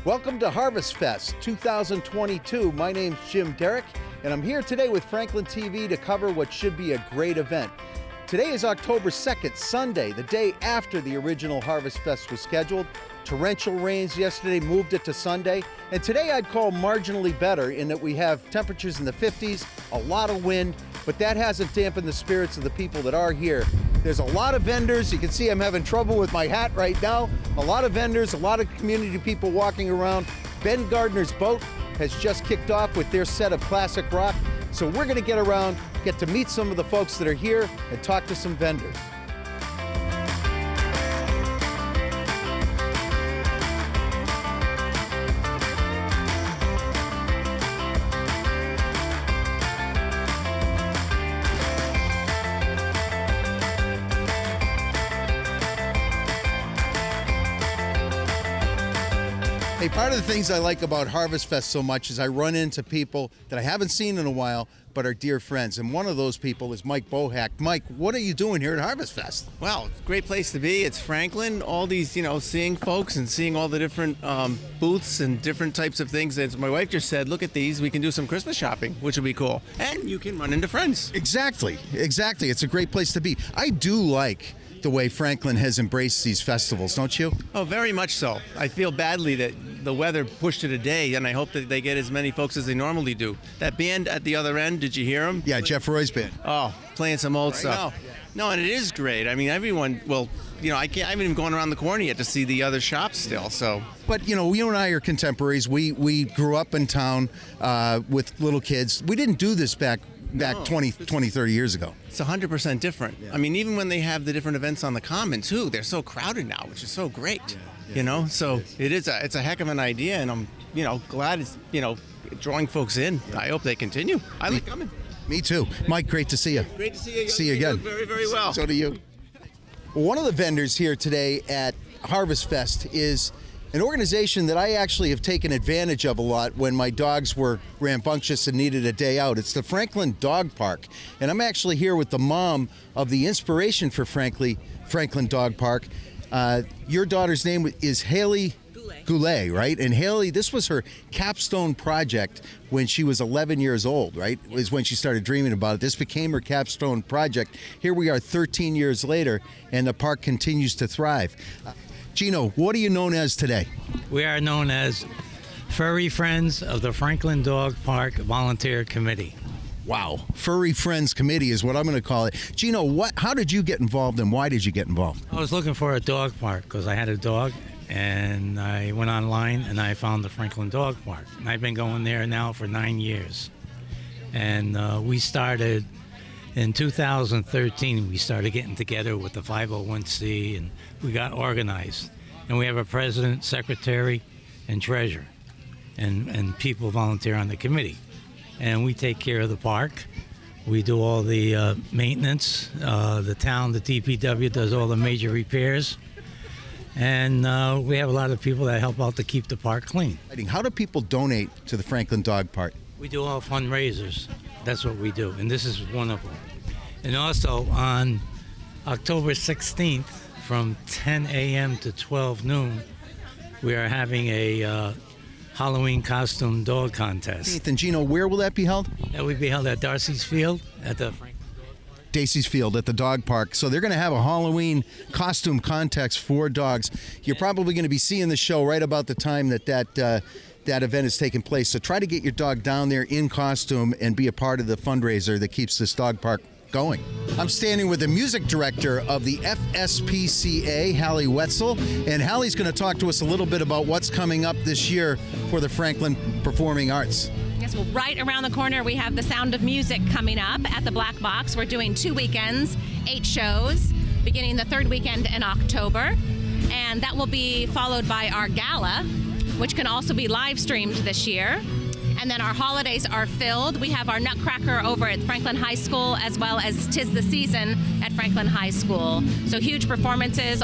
Welcome to Harvest Fest 2022. My name's Jim Derrick, and I'm here today with Franklin TV to cover what should be a great event. Today is October 2nd, Sunday, the day after the original Harvest Fest was scheduled. Torrential rains yesterday moved it to Sunday, and today I'd call marginally better in that we have temperatures in the 50s, a lot of wind, but that hasn't dampened the spirits of the people that are here. There's a lot of vendors. You can see I'm having trouble with my hat right now. A lot of vendors, a lot of community people walking around. Ben Gardner's Boat has just kicked off with their set of classic rock. So we're gonna get around, get to meet some of the folks that are here and talk to some vendors. Hey, part of the things I like about Harvest Fest so much is I run into people that I haven't seen in a while, but are dear friends. And one of those people is Mike Bohack. Mike, what are you doing here at Harvest Fest? Well, it's a great place to be. It's Franklin. All these, seeing folks and seeing all the different booths and different types of things. As my wife just said, look at these. We can do some Christmas shopping, which would be cool. And you can run into friends. Exactly. It's a great place to be. I do like the way Franklin has embraced these festivals, don't you? Oh, very much so. I feel badly that the weather pushed it a day, and I hope that they get as many folks as they normally do. That band at the other end, did you hear them? Yeah, Jeff Roy's band. Oh, playing some old stuff. Now. No, and it is great. I mean, everyone, I haven't even gone around the corner yet to see the other shops still, so. But, you and I are contemporaries. We grew up in town with little kids. We didn't do this back 20, 30 years ago. It's 100% different. Yeah. I mean, even when they have the different events on the Common, too, they're so crowded now, which is so great, So it's a heck of an idea, and I'm, glad it's, drawing folks in. I hope they continue. I like coming. Me too. Mike, great to see you. Great to see you again. See you again. Very, very well. So do you. Well, one of the vendors here today at Harvest Fest is an organization that I actually have taken advantage of a lot when my dogs were rambunctious and needed a day out. It's the Franklin Dog Park. And I'm actually here with the mom of the inspiration for Franklin Dog Park. Your daughter's name is Haley Goulet, right? And Haley, this was her capstone project when she was 11 years old, right? Was when she started dreaming about it. This became her capstone project. Here we are 13 years later, and the park continues to thrive. Gino, what are you known as today? We are known as Furry Friends of the Franklin Dog Park Volunteer Committee. Wow. Furry Friends Committee is what I'm going to call it. Gino, how did you get involved and why did you get involved? I was looking for a dog park because I had a dog, and I went online and I found the Franklin Dog Park. And I've been going there now for 9 years. And we started in 2013. We started getting together with the 501c, and we got organized. And we have a president, secretary, and treasurer, and people volunteer on the committee. And we take care of the park. We do all the maintenance. The town, the DPW, does all the major repairs. And we have a lot of people that help out to keep the park clean. How do people donate to the Franklin Dog Park? We do all fundraisers. That's what we do, and this is one of them. And also on October 16th, from 10 a.m. to 12 noon, we are having a Halloween costume dog contest. And Gino, where will that be held? That will be held at Darcy's Field at the Dacey's Field at the dog park. So they're going to have a Halloween costume contest for dogs. You're probably going to be seeing the show right about the time that event is taking place. So try to get your dog down there in costume and be a part of the fundraiser that keeps this dog park going. I'm standing with the music director of the FSPCA, Hallie Wetzel, and Hallie's going to talk to us a little bit about what's coming up this year for the Franklin Performing Arts. Yes, well, right around the corner we have the Sound of Music coming up at the Black Box. We're doing 2 weekends, 8 shows, beginning the 3rd weekend in October, and that will be followed by our gala, which can also be live streamed this year. And then our holidays are filled. We have our Nutcracker over at Franklin High School, as well as 'Tis the Season at Franklin High School. So huge performances,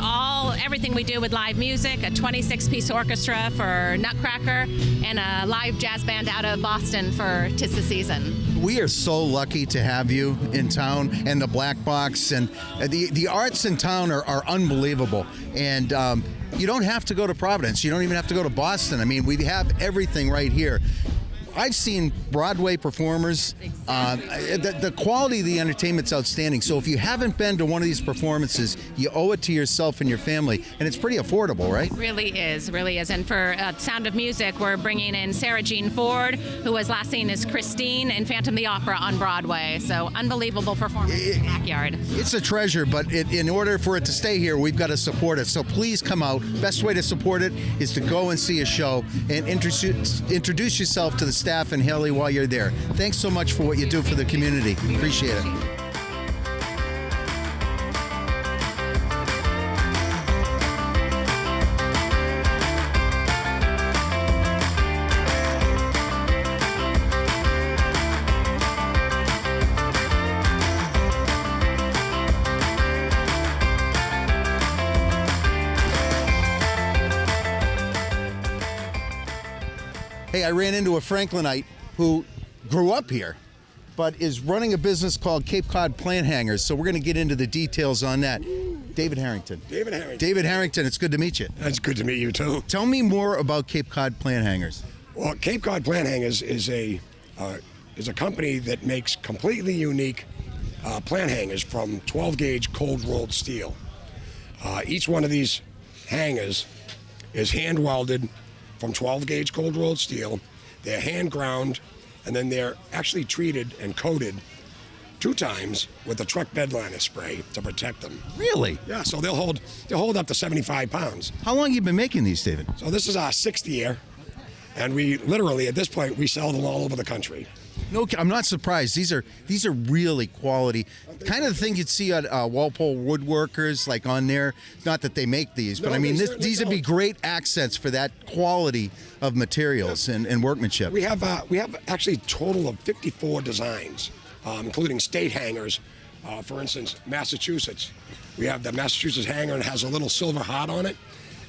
everything we do with live music, a 26-piece orchestra for Nutcracker, and a live jazz band out of Boston for 'Tis the Season. We are so lucky to have you in town, and the Black Box, and the arts in town are unbelievable. And You don't have to go to Providence. You don't even have to go to Boston. I mean, we have everything right here. I've seen Broadway performers. The quality of the entertainment's outstanding. So if you haven't been to one of these performances, you owe it to yourself and your family. And it's pretty affordable, right? Really is. And for Sound of Music, we're bringing in Sarah Jean Ford, who was last seen as Christine in Phantom of the Opera on Broadway. So unbelievable performance in the backyard. It's a treasure, but in order for it to stay here, we've got to support it. So please come out. Best way to support it is to go and see a show and introduce yourself to the staff and Haley while you're there. Thanks so much for what you do for the community. Appreciate it. Hey, I ran into a Franklinite who grew up here, but is running a business called Cape Cod Plant Hangers. So we're going to get into the details on that. David Harrington. David Harrington, it's good to meet you. It's good to meet you, too. Tell me more about Cape Cod Plant Hangers. Well, Cape Cod Plant Hangers is a company that makes completely unique plant hangers from 12-gauge cold-rolled steel. Each one of these hangers is hand-welded from 12-gauge cold-rolled steel. They're hand-ground, and then they're actually treated and coated 2 times with a truck bed liner spray to protect them. Really? Yeah, so they'll hold up to 75 pounds. How long have you been making these, David? So this is our 6th year, and we literally, at this point, we sell them all over the country. No, I'm not surprised. These are really quality. Kind of the thing you'd see at Walpole Woodworkers, like on there. Not that they make these, but No, I mean, they certainly these would be don't. great accents for that quality of materials and workmanship. We have actually a total of 54 designs, including state hangers. For instance, Massachusetts. We have the Massachusetts hanger and has a little silver heart on it,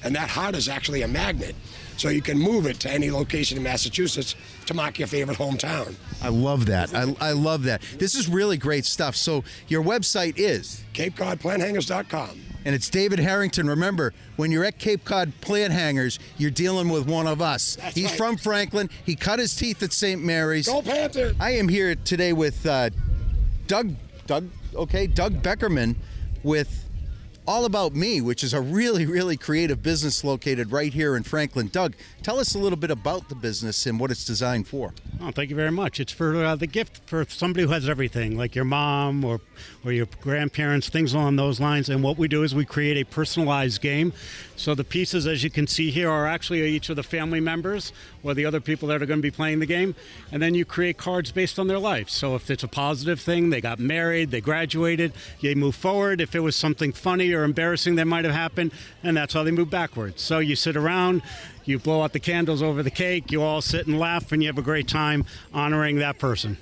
and that heart is actually a magnet. So you can move it to any location in Massachusetts to mark your favorite hometown. I love that. I love that. This is really great stuff. So your website is? CapeCodPlantHangers.com. And it's David Harrington. Remember, when you're at Cape Cod Plant Hangers, you're dealing with one of us. He's right. from Franklin. He cut his teeth at St. Mary's. Go Panther! I am here today with Doug Beckerman with All About Me, which is a really, really creative business located right here in Franklin. Doug, tell us a little bit about the business and what it's designed for. Oh, thank you very much. It's for the gift for somebody who has everything, like your mom or your grandparents, things along those lines. And what we do is we create a personalized game. So the pieces, as you can see here, are actually each of the family members or the other people that are going to be playing the game. And then you create cards based on their life. So if it's a positive thing, they got married, they graduated, they move forward. If it was something funny or embarrassing that might have happened, and that's how they move backwards. So you sit around, you blow out the candles over the cake, you all sit and laugh, and you have a great time honoring that person.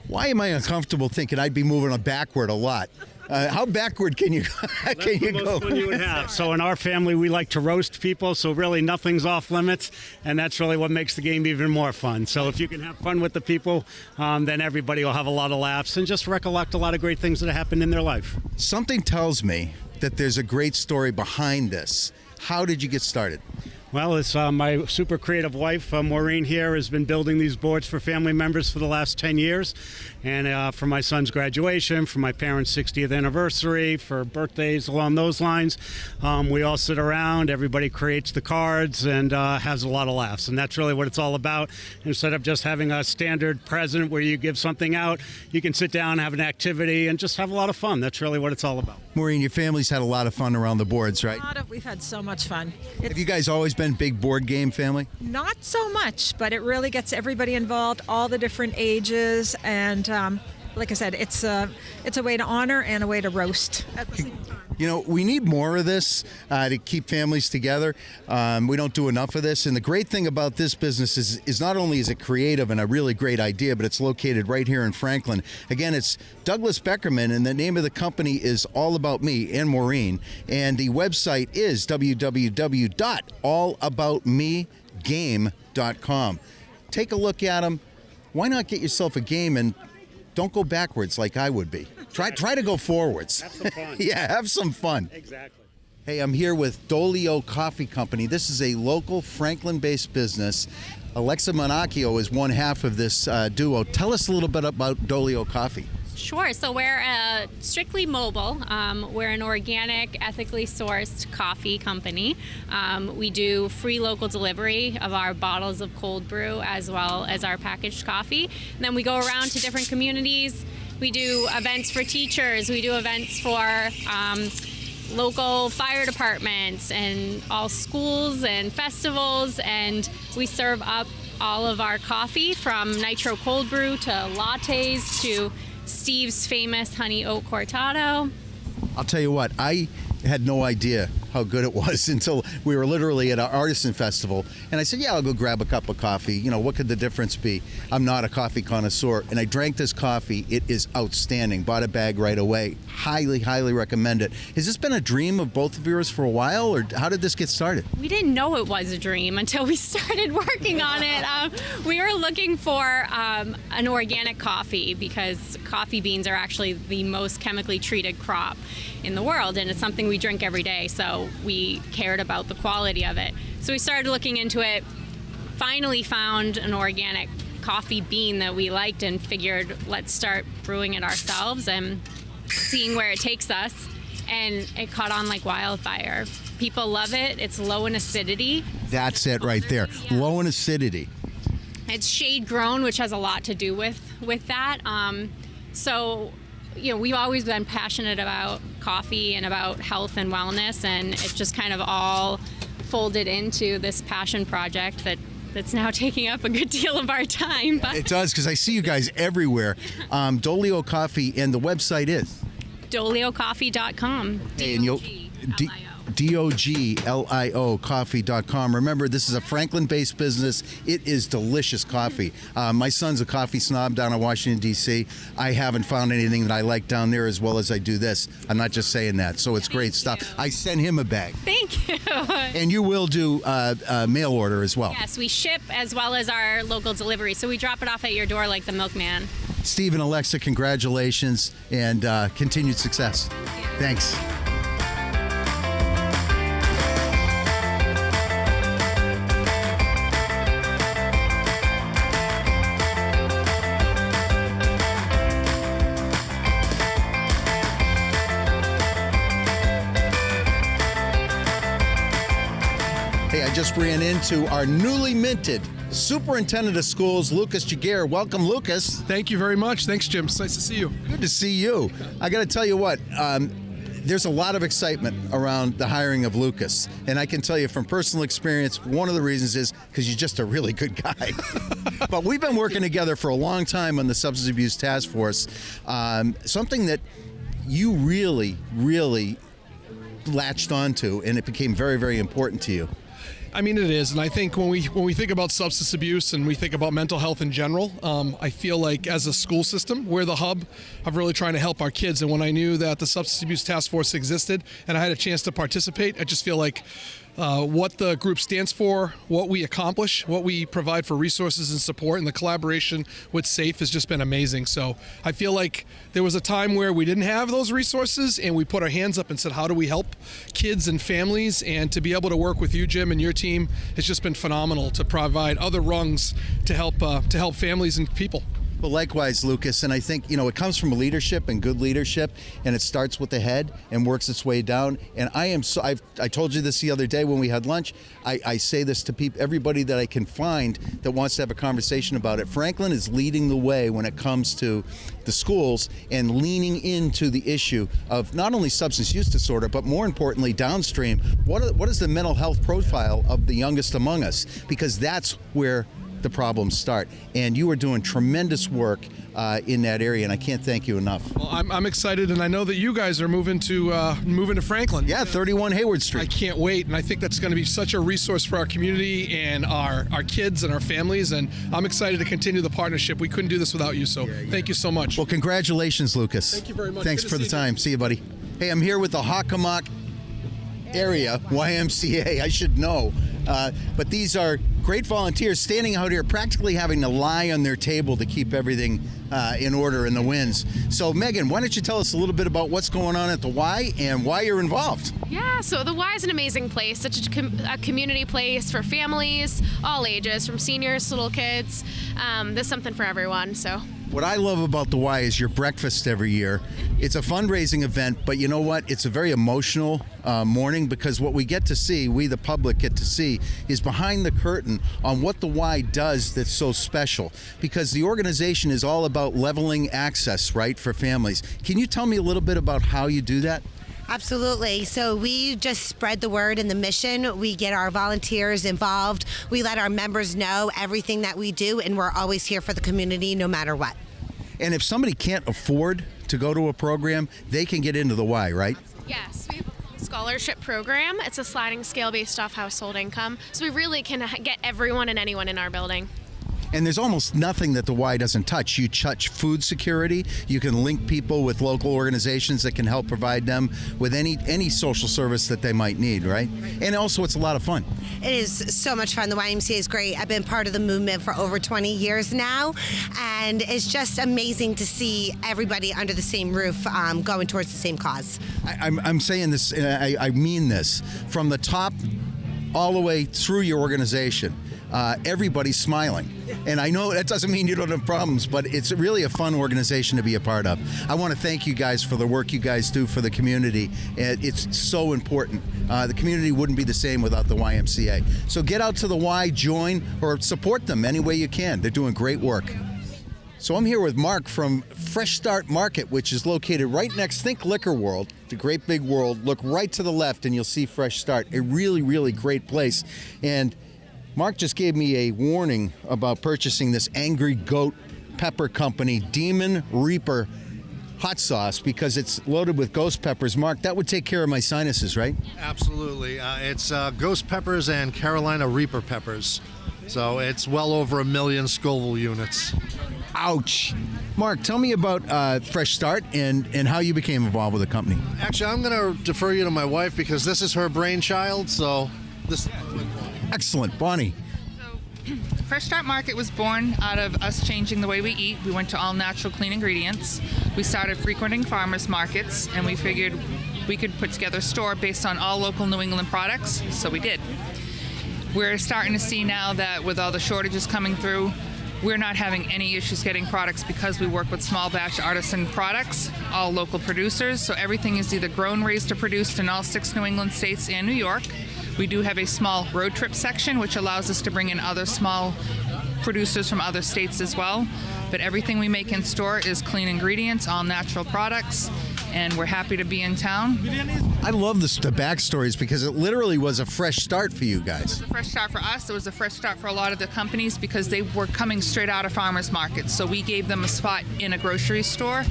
Why am I uncomfortable thinking I'd be moving backward a lot? How backward can you go? That's the most fun you would have. So in our family, we like to roast people, so really nothing's off limits, and that's really what makes the game even more fun. So if you can have fun with the people, then everybody will have a lot of laughs and just recollect a lot of great things that happened in their life. Something tells me that there's a great story behind this. How did you get started? Well, it's my super creative wife, Maureen here, has been building these boards for family members for the last 10 years. And for my son's graduation, for my parents' 60th anniversary, for birthdays along those lines, we all sit around, everybody creates the cards and has a lot of laughs. And that's really what it's all about. Instead of just having a standard present where you give something out, you can sit down, have an activity, and just have a lot of fun. That's really what it's all about. Maureen, your family's had a lot of fun around the boards, right? We've had so much fun. Have you guys always been big board game family? Not so much, but it really gets everybody involved, all the different ages, and like I said, it's a way to honor and a way to roast at the same time. You know, we need more of this to keep families together. We don't do enough of this. And the great thing about this business is not only is it creative and a really great idea, but it's located right here in Franklin. Again, it's Douglas Beckerman, and the name of the company is All About Me and Maureen. And the website is www.allaboutmegame.com. Take a look at them. Why not get yourself a game and don't go backwards like I would be. Try to go forwards. Have some fun. Yeah, have some fun. Exactly. Hey, I'm here with Dolio Coffee Company. This is a local Franklin-based business. Alexa Monacchio is one half of this duo. Tell us a little bit about Dolio Coffee. Sure. So we're strictly mobile. We're an organic, ethically sourced coffee company. We do free local delivery of our bottles of cold brew as well as our packaged coffee. And then we go around to different communities. We do events for teachers. We do events for local fire departments and all schools and festivals. And we serve up all of our coffee from nitro cold brew to lattes to Steve's famous honey oat cortado. I'll tell you what, I had no idea how good it was until we were literally at our artisan festival, and I said, yeah, I'll go grab a cup of coffee. You know, what could the difference be? I'm not a coffee connoisseur, and I drank this coffee. It is outstanding. Bought a bag right away. Highly, highly recommend it. Has this been a dream of both of yours for a while, or how did this get started? We didn't know it was a dream until we started working on it. We were looking for an organic coffee because coffee beans are actually the most chemically treated crop in the world, and it's something we drink every day, so we cared about the quality of it. So we started looking into it, finally found an organic coffee bean that we liked and figured let's start brewing it ourselves and seeing where it takes us, and it caught on like wildfire. People love it. It's low in acidity. That's it right there. Low in acidity. It's shade grown, which has a lot to do with that. So, you know, we've always been passionate about coffee and about health and wellness, and it just kind of all folded into this passion project that's now taking up a good deal of our time. But It does, because I see you guys everywhere. Dolio Coffee, and the website is? DolioCoffee.com. Hey, and you'll- DOGLIO coffee.com. Remember, this is a Franklin-based business. It is delicious coffee. My son's a coffee snob down in Washington, D.C. I haven't found anything that I like down there as well as I do this. I'm not just saying that. So it's great stuff. I sent him a bag. Thank you. And you will do mail order as well. Yes, we ship as well as our local delivery. So we drop it off at your door like the milkman. Steve and Alexa, congratulations and continued success. Thanks. Hey, I just ran into our newly minted Superintendent of Schools, Lucas Giguere. Welcome, Lucas. Thank you very much. Thanks, Jim. It's nice to see you. Good to see you. I got to tell you what, there's a lot of excitement around the hiring of Lucas. And I can tell you from personal experience, one of the reasons is because you're just a really good guy. But we've been working together for a long time on the Substance Abuse Task Force. Something that you really, really latched onto, and it became very, very important to you. I mean, it is, and I think when we think about substance abuse and we think about mental health in general, I feel like as a school system, we're the hub of really trying to help our kids. And when I knew that the Substance Abuse Task Force existed and I had a chance to participate, I just feel like what the group stands for, what we accomplish, what we provide for resources and support, and the collaboration with SAFE has just been amazing. So I feel like there was a time where we didn't have those resources and we put our hands up and said, how do we help kids and families? And to be able to work with you, Jim, and your team has just been phenomenal to provide other rungs to help families and people. Well, likewise, Lucas, and I think, it comes from leadership and good leadership, and it starts with the head and works its way down. And I told you this the other day when we had lunch. I say this to everybody that I can find that wants to have a conversation about it. Franklin is leading the way when it comes to the schools and leaning into the issue of not only substance use disorder, but more importantly, downstream, what is the mental health profile of the youngest among us? Because that's where the problems start, and you are doing tremendous work in that area, and I can't thank you enough. Well, I'm excited, and I know that you guys are moving to Franklin. Yeah, 31 Hayward Street. I can't wait, and I think that's going to be such a resource for our community and our kids and our families, and I'm excited to continue the partnership. We couldn't do this without you, so thank you so much. Well, congratulations, Lucas. Thank you very much. Thanks Good for to the see you. time. See you, buddy. Hey, I'm here with the Hockomock area YMCA. I should know, but these are great volunteers standing out here practically having to lie on their table to keep everything in order in the winds. So Megan, why don't you tell us a little bit about what's going on at the Y and why you're involved? Yeah, so the Y is an amazing place, such a community place for families, all ages, from seniors to little kids. There's something for everyone, so. What I love about the Y is your breakfast every year. It's a fundraising event, but you know what? It's a very emotional morning, because what we get to see, we the public get to see, is behind the curtain on what the Y does that's so special. Because the organization is all about leveling access, right, for families. Can you tell me a little bit about how you do that? Absolutely. So we just spread the word and the mission. We get our volunteers involved. We let our members know everything that we do, and we're always here for the community no matter what. And if somebody can't afford to go to a program, they can get into the Y, right? Yes, we have a scholarship program. It's a sliding scale based off household income. So we really can get everyone and anyone in our building. And there's almost nothing that the Y doesn't touch. You touch food security. You can link people with local organizations that can help provide them with any social service that they might need, right? And also, it's a lot of fun. It is so much fun. The YMCA is great. I've been part of the movement for over 20 years now, and it's just amazing to see everybody under the same roof going towards the same cause. I'm saying this, and I mean this, from the top all the way through your organization. Everybody's smiling. And I know that doesn't mean you don't have problems, but it's really a fun organization to be a part of. I want to thank you guys for the work you guys do for the community. It's so important. The community wouldn't be the same without the YMCA. So get out to the Y, join, or support them any way you can. They're doing great work. So I'm here with Mark from Fresh Start Market, which is located right next, think Liquor World, the great big world. Look right to the left and you'll see Fresh Start, a really, really great place. And Mark just gave me a warning about purchasing this Angry Goat Pepper Company Demon Reaper hot sauce because it's loaded with ghost peppers. Mark, that would take care of my sinuses, right? Absolutely. It's ghost peppers and Carolina Reaper peppers. So it's well over 1 million Scoville units. Ouch. Mark, tell me about Fresh Start and how you became involved with the company. Actually, I'm going to defer you to my wife because this is her brainchild. So this. Excellent. Bonnie. Fresh Start Market was born out of us changing the way we eat. We went to all natural, clean ingredients. We started frequenting farmers markets, and we figured we could put together a store based on all local New England products, so we did. We're starting to see now that with all the shortages coming through, we're not having any issues getting products because we work with small batch artisan products, all local producers, so everything is either grown, raised, or produced in all 6 New England states and New York. We do have a small road trip section, which allows us to bring in other small producers from other states as well. But everything we make in store is clean ingredients, all natural products, and we're happy to be in town. I love the backstories because it literally was a fresh start for you guys. It was a fresh start for us. It was a fresh start for a lot of the companies because they were coming straight out of farmers markets. So we gave them a spot in a grocery store.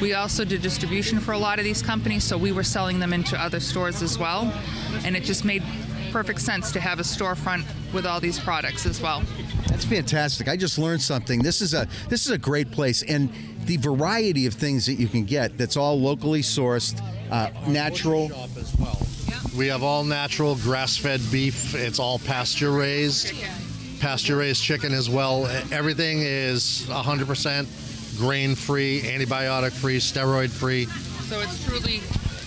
We also did distribution for a lot of these companies, so we were selling them into other stores as well. And it just made perfect sense to have a storefront with all these products as well. That's fantastic. I just learned something. This is a great place, and the variety of things that you can get that's all locally sourced, natural. As well. We have all natural grass-fed beef. It's all pasture-raised chicken as well. Everything is 100% grain-free, antibiotic-free, steroid-free. So it's truly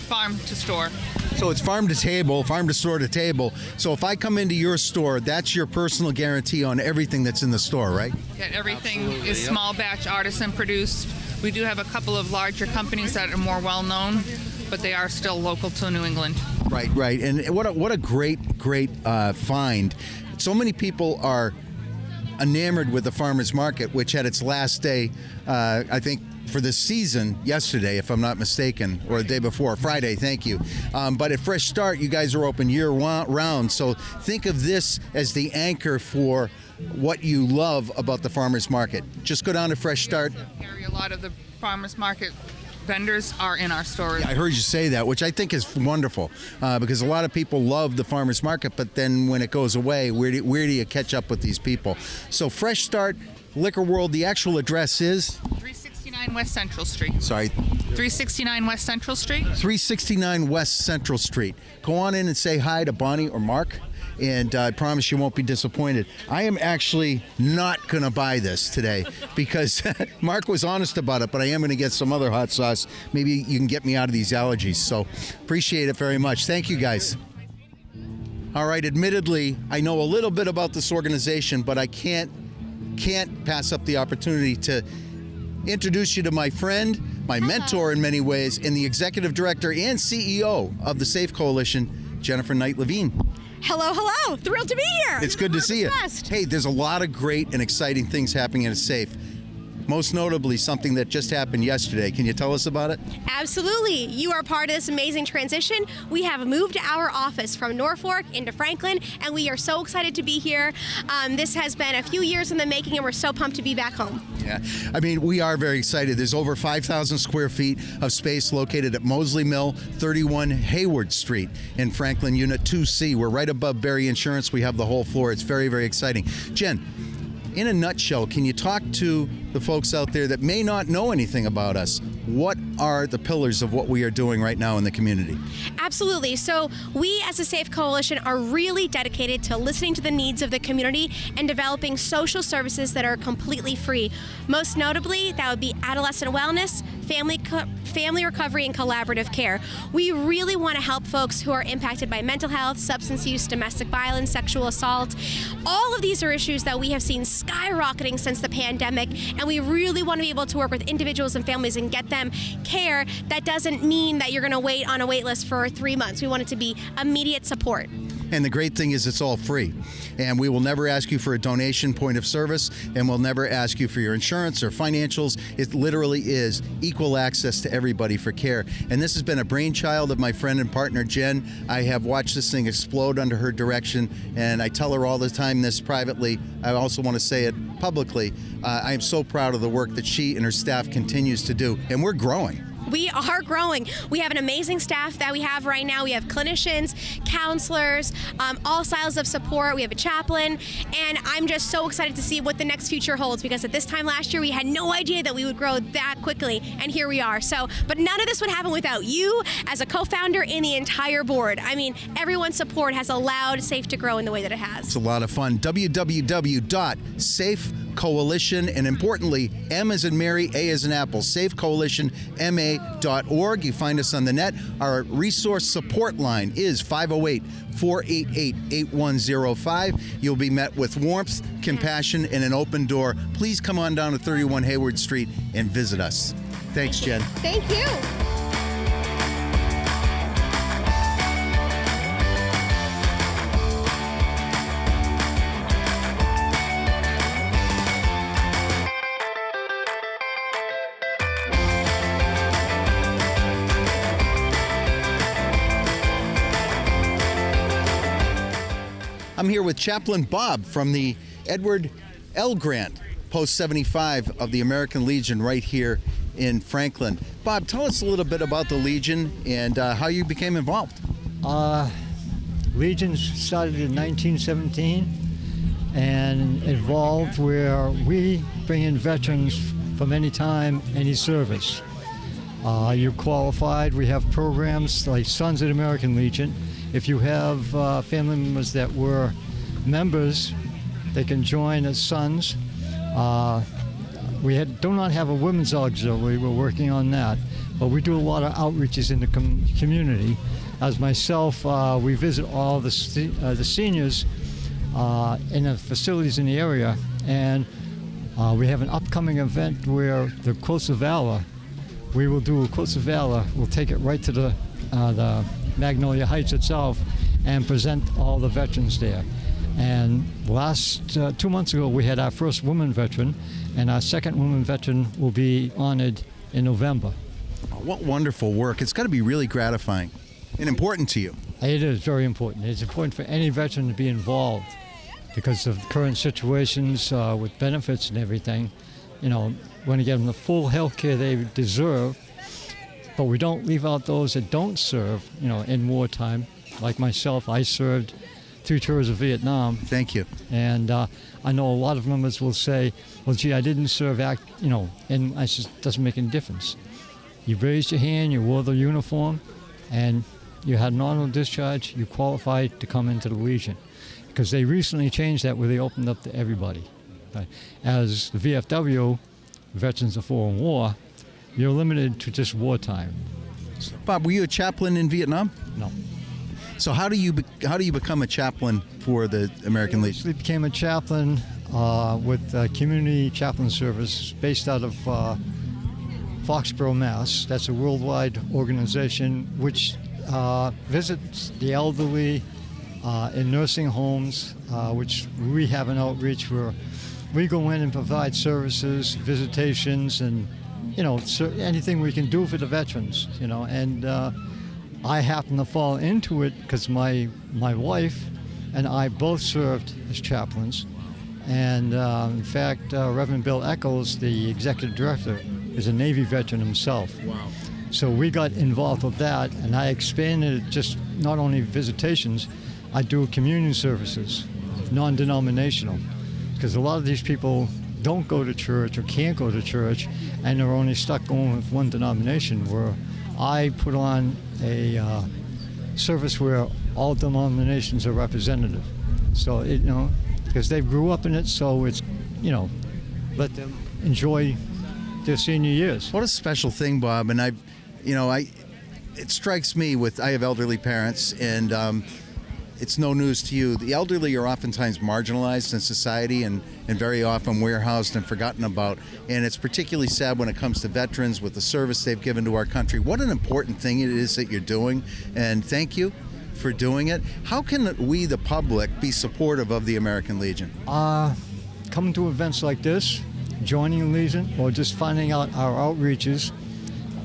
farm to store. So it's farm to table, farm to store to table. So if I come into your store, that's your personal guarantee on everything that's in the store, right? Yeah, everything Absolutely, is yep. Small batch artisan produced. We do have a couple of larger companies that are more well known, but they are still local to New England. Right. And what a great find. So many people are enamored with the farmers market, which had its last day, I think, for this season yesterday, if I'm not mistaken, or the day before, Friday, thank you. But at Fresh Start, you guys are open year round, so think of this as the anchor for what you love about the farmers market. Just go down to Fresh Start. A lot of the farmers market vendors are in our stores. I heard you say that, which I think is wonderful, because a lot of people love the farmers market, but then when it goes away, where do you catch up with these people? So Fresh Start, Liquor World, the actual address is? 369 West Central Street. Sorry. 369 West Central Street. 369 West Central Street. Go on in and say hi to Bonnie or Mark, and I promise you won't be disappointed. I am actually not going to buy this today because Mark was honest about it, but I am going to get some other hot sauce. Maybe you can get me out of these allergies. So appreciate it very much. Thank you, guys. All right, admittedly, I know a little bit about this organization, but I can't pass up the opportunity to introduce you to my friend, my mentor in many ways, and the executive director and CEO of the SAFE Coalition, Jennifer Knight Levine. Hello, hello. Thrilled to be here. It's good to see you. Hey, there's a lot of great and exciting things happening at SAFE. Most notably, something that just happened yesterday. Can you tell us about it? Absolutely. You are part of this amazing transition. We have moved our office from Norfolk into Franklin, and we are so excited to be here. This has been a few years in the making, and we're so pumped to be back home. Yeah, I mean, we are very excited. There's over 5,000 square feet of space located at Mosley Mill, 31 Hayward Street in Franklin, Unit 2C. We're right above Berry Insurance. We have the whole floor. It's very, very exciting. Jen, in a nutshell, can you talk to the folks out there that may not know anything about us? What are the pillars of what we are doing right now in the community? Absolutely. So we as a SAFE Coalition are really dedicated to listening to the needs of the community and developing social services that are completely free. Most notably, that would be adolescent wellness, family recovery, and collaborative care. We really want to help folks who are impacted by mental health, substance use, domestic violence, sexual assault. All of these are issues that we have seen skyrocketing since the pandemic, and we really want to be able to work with individuals and families and get them care. That doesn't mean that you're going to wait on a wait list for 3 months. We want it to be immediate support. And the great thing is it's all free. And we will never ask you for a donation point of service, and we'll never ask you for your insurance or financials. It literally is equal access to everybody for care. And this has been a brainchild of my friend and partner, Jen. I have watched this thing explode under her direction, and I tell her all the time this privately. I also want to say it publicly. I am so proud of the work that she and her staff continues to do, and we're growing. We are growing. We have an amazing staff that we have right now. We have clinicians, counselors, all styles of support. We have a chaplain, and I'm just so excited to see what the next future holds, because at this time last year we had no idea that we would grow that quickly, and here we are. So, but none of this would happen without you as a co-founder and the entire board. I mean, everyone's support has allowed SAFE to grow in the way that it has. It's a lot of fun. www.safecoalition, and importantly, M as in Mary, A as in Apple, safecoalitionma.org. You find us on the net. Our resource support line is 508-488-8105. You'll be met with warmth, compassion, and an open door. Please come on down to 31 Hayward Street and visit us. Thanks, Jen. Thank you. I'm here with Chaplain Bob from the Edward L. Grant, Post 75 of the American Legion right here in Franklin. Bob, tell us a little bit about the Legion and how you became involved. Legion started in 1917 and evolved where we bring in veterans from any time, any service. You're qualified. We have programs like Sons of the American Legion. If you have family members that were members, they can join as sons. We do not have a women's auxiliary. We're working on that. But we do a lot of outreaches in the community. As myself, we visit all the seniors in the facilities in the area. And we have an upcoming event where the Quilts of Valor, we will do a Quilts of Valor. We'll take it right to the Magnolia Heights itself and present all the veterans there. And last 2 months ago, we had our first woman veteran, and our second woman veteran will be honored in November. Oh, what wonderful work. It's got to be really gratifying and important to you. It is very important. It's important for any veteran to be involved because of current situations with benefits and everything. You know, want to give them the full health care they deserve, but we don't leave out those that don't serve, you know, in wartime. Like myself, I served 2 tours of Vietnam. Thank you. And I know a lot of members will say, well, gee, I didn't serve, and I said, doesn't make any difference. You raised your hand, you wore the uniform, and you had an honorable discharge, you qualified to come into the Legion. Because they recently changed that where they opened up to everybody. As the VFW, Veterans of Foreign War, you're limited to just wartime. Bob, were you a chaplain in Vietnam? No. So how do you become a chaplain for the American Legion? I became a chaplain with Community Chaplain Service based out of Foxborough, Mass. That's a worldwide organization which visits the elderly in nursing homes, which we have an outreach where we go in and provide services, visitations, and anything we can do for the veterans. And I happen to fall into it because my wife and I both served as chaplains. And in fact, Reverend Bill Eccles, the executive director, is a Navy veteran himself. Wow. So we got involved with that, and I expanded it just not only visitations, I do communion services, non-denominational, because a lot of these people don't go to church or can't go to church, and they're only stuck going with one denomination, where I put on a service where all denominations are representative. So, because they grew up in it, so it's, let them enjoy their senior years. What a special thing, Bob. And it strikes me I have elderly parents, and it's no news to you. The elderly are oftentimes marginalized in society and very often warehoused and forgotten about. And it's particularly sad when it comes to veterans with the service they've given to our country. What an important thing it is that you're doing, and thank you for doing it. How can we, the public, be supportive of the American Legion? Coming to events like this, joining the Legion, or just finding out our outreaches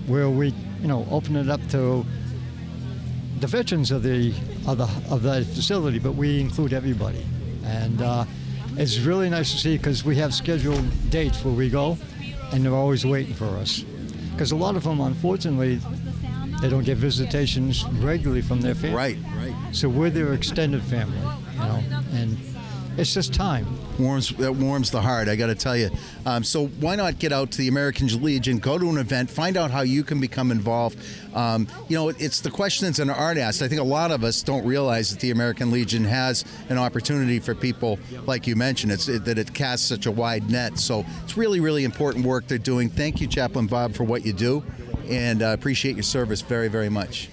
where we, open it up to the veterans of that facility, but we include everybody. And it's really nice to see, because we have scheduled dates where we go, and they're always waiting for us. Because a lot of them, unfortunately, they don't get visitations regularly from their family. Right. So we're their extended family, and it's just time. That warms the heart, I got to tell you. So why not get out to the American Legion, go to an event, find out how you can become involved. It's the questions that aren't asked. I think a lot of us don't realize that the American Legion has an opportunity for people, like you mentioned, that it casts such a wide net. So it's really, really important work they're doing. Thank you, Chaplain Bob, for what you do, and appreciate your service very, very much.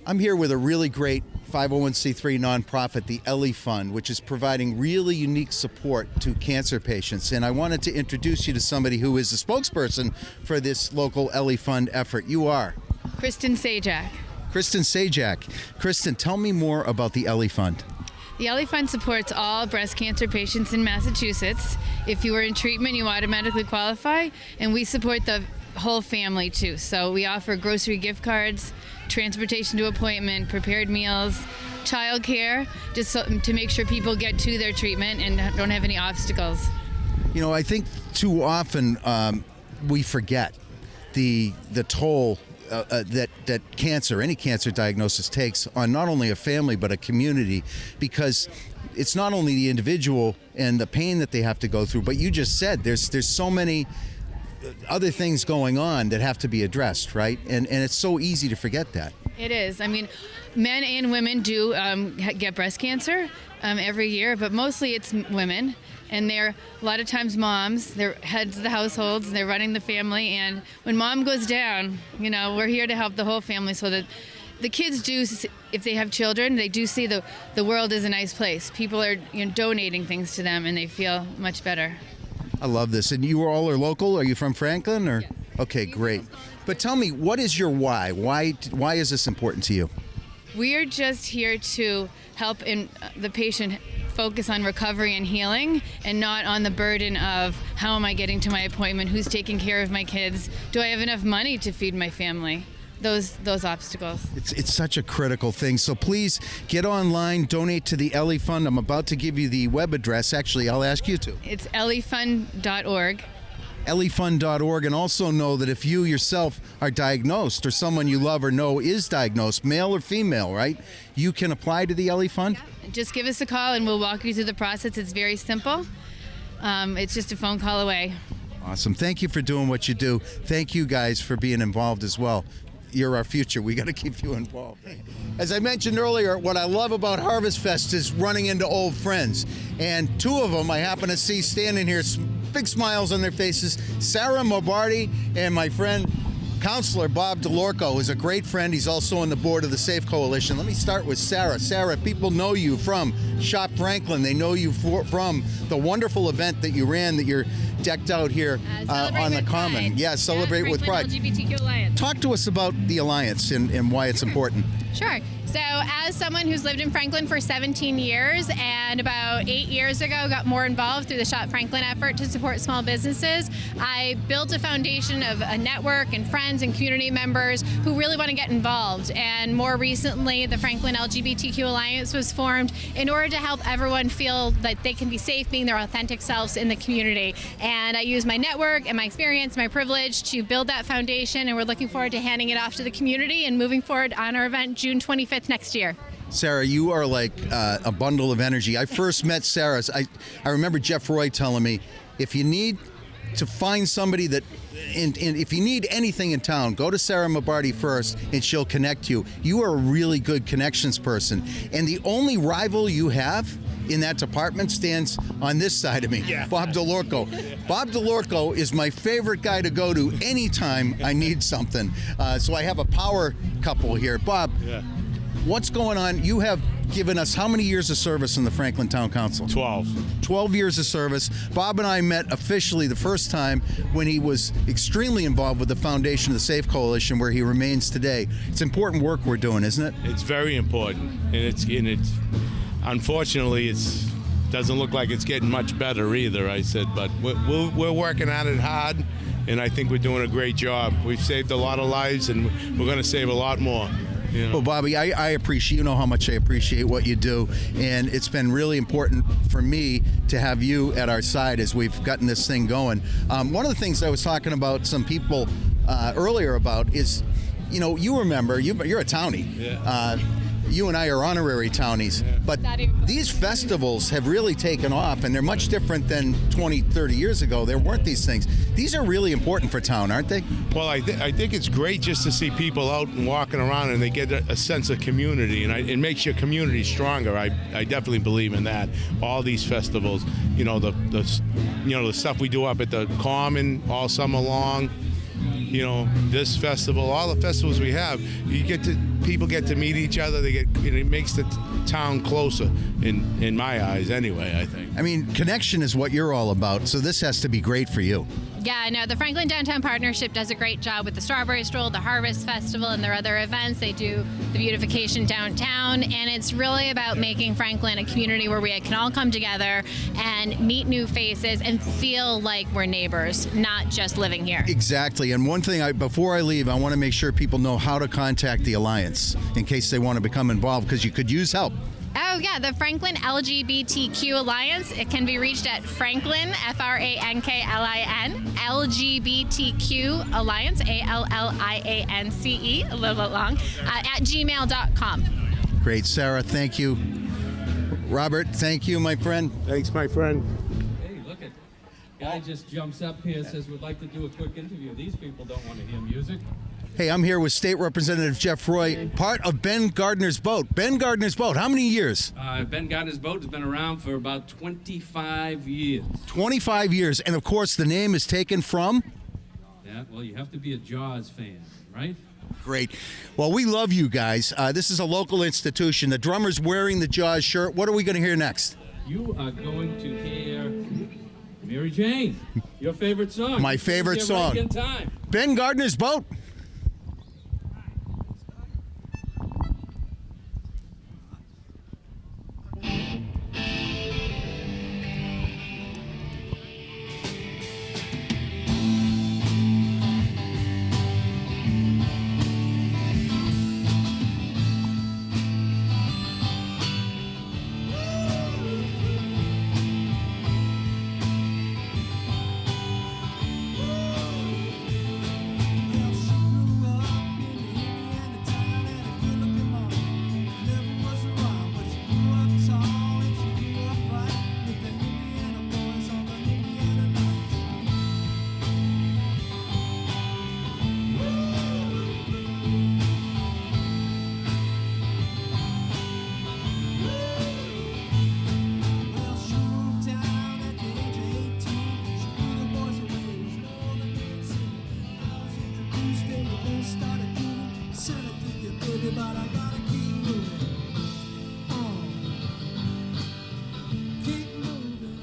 I'm here with a really great 501c3 nonprofit, the Ellie Fund, which is providing really unique support to cancer patients. And I wanted to introduce you to somebody who is the spokesperson for this local Ellie Fund effort. You are? Kristen Sajak. Kristen Sajak. Kristen, tell me more about the Ellie Fund. The Ellie Fund supports all breast cancer patients in Massachusetts. If you are in treatment, you automatically qualify, and we support the whole family too. So we offer grocery gift cards, transportation to appointment, prepared meals, childcare, just to make sure people get to their treatment and don't have any obstacles. I think too often we forget the toll that any cancer diagnosis takes on not only a family but a community, because it's not only the individual and the pain that they have to go through, but you just said there's so many other things going on that have to be addressed, right? And it's so easy to forget that. It is. I mean, men and women do get breast cancer every year, but mostly it's women. And they're a lot of times moms, they're heads of the households, they're running the family. And when mom goes down, we're here to help the whole family, so that the kids do, if they have children, they do see the world is a nice place. People are donating things to them, and they feel much better. I love this. And you all are local? Are you from Franklin? Or? Yes. Okay, great. But tell me, what is your why? Why is this important to you? We are just here to help the patient focus on recovery and healing, and not on the burden of how am I getting to my appointment, who's taking care of my kids, do I have enough money to feed my family? Those obstacles. It's such a critical thing. So please get online, donate to the Ellie Fund. I'm about to give you the web address. Actually, I'll ask you to. It's elliefund.org. elliefund.org. And also know that if you yourself are diagnosed, or someone you love or know is diagnosed, male or female, right, you can apply to the Ellie Fund? Yeah. Just give us a call and we'll walk you through the process. It's very simple. It's just a phone call away. Awesome. Thank you for doing what you do. Thank you guys for being involved as well. you're our future. We got to keep you involved. As I mentioned earlier, what I love about Harvest Fest is running into old friends. And two of them I happen to see standing here, big smiles on their faces. Sarah Mobardi and my friend, Counselor Bob DeLorco is a great friend. He's also on the board of the Safe Coalition. Let me start with Sarah. Sarah, people know you from Shop Franklin. They know you from the wonderful event that you ran that you're decked out here on the Common. Pride. Yeah, Celebrate with Pride. LGBTQ Alliance. Talk to us about the Alliance and why it's important. Sure. So as someone who's lived in Franklin for 17 years and about 8 years ago got more involved through the Shop Franklin effort to support small businesses, I built a foundation of a network and friends and community members who really want to get involved. And more recently, the Franklin LGBTQ Alliance was formed in order to help everyone feel that they can be safe being their authentic selves in the community. And I use my network and my experience, my privilege to build that foundation, and we're looking forward to handing it off to the community and moving forward on our event June 25th next year. Sarah, you are like a bundle of energy. I first met Sarah. I remember Jeff Roy telling me, if you need to find somebody that, and if you need anything in town, go to Sarah Mobardi first and she'll connect you. You are a really good connections person. And the only rival you have in that department stands on this side of me, Bob DeLorco. Bob DeLorco is my favorite guy to go to anytime I need something. So I have a power couple here. Bob, what's going on? You have given us how many years of service in the Franklin Town Council? 12 years of service. Bob and I met officially the first time when he was extremely involved with the foundation of the Safe Coalition, where he remains today. It's important work we're doing, isn't it? It's very important, and it's unfortunately it doesn't look like it's getting much better either. I said, but we're working at it hard, and I think we're doing a great job. We've saved a lot of lives, and we're going to save a lot more. You know? Well, Bobby, I appreciate, you know how much I appreciate what you do, and it's been really important for me to have you at our side as we've gotten this thing going. One of the things I was talking about some people earlier about is, you know, you remember, you're a townie. Yeah. You and I are honorary townies, but these festivals have really taken off, and they're much different than 20, 30 years ago. There weren't these things. These are really important for town, aren't they? Well, I think it's great just to see people out and walking around, and they get a sense of community, and it makes your community stronger. I definitely believe in that. All these festivals, you know, the stuff we do up at the Common all summer long. You know, this festival, all the festivals we have, people get to meet each other. It makes the town closer, in my eyes, anyway. I think. I mean, connection is what you're all about. So this has to be great for you. Yeah, no, the Franklin Downtown Partnership does a great job with the Strawberry Stroll, the Harvest Festival, and their other events. They do the beautification downtown, and it's really about making Franklin a community where we can all come together and meet new faces and feel like we're neighbors, not just living here. Exactly. And one thing, before I leave, I want to make sure people know how to contact the Alliance in case they want to become involved, because you could use help. Oh, yeah, the Franklin LGBTQ Alliance. It can be reached at Franklin, Franklin, LGBTQ Alliance, ALLIANCE, a little bit long, at gmail.com. Great. Sarah, thank you. Robert, thank you, my friend. Thanks, my friend. Hey, look at guy just jumps up here and says, we'd like to do a quick interview. These people don't want to hear music. Hey, I'm here with State Representative Jeff Roy, part of Ben Gardner's Boat. Ben Gardner's Boat, how many years? Ben Gardner's Boat has been around for about 25 years. 25 years, and of course the name is taken from? Yeah, well, you have to be a Jaws fan, right? Great. Well, we love you guys. This is a local institution. The drummer's wearing the Jaws shirt. What are we going to hear next? You are going to hear Mary Jane, your favorite song. My favorite song. Right in time. Ben Gardner's Boat.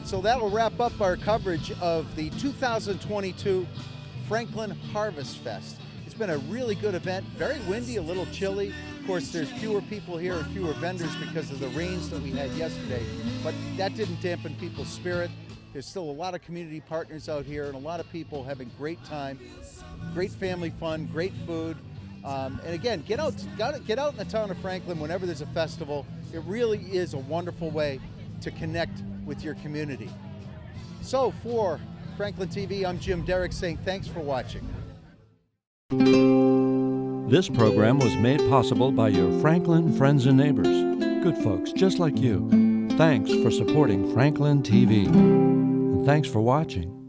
So that'll wrap up our coverage of the 2022 Franklin Harvest Fest. It's been a really good event, very windy, a little chilly. Of course, there's fewer people here and fewer vendors because of the rains that we had yesterday, but that didn't dampen people's spirit. There's still a lot of community partners out here and a lot of people having great time, great family fun, great food. And again, get out in the town of Franklin whenever there's a festival. It really is a wonderful way to connect with your community. So for Franklin TV, I'm Jim Derrick saying thanks for watching. This program was made possible by your Franklin friends and neighbors, good folks just like you. Thanks for supporting Franklin TV. And thanks for watching.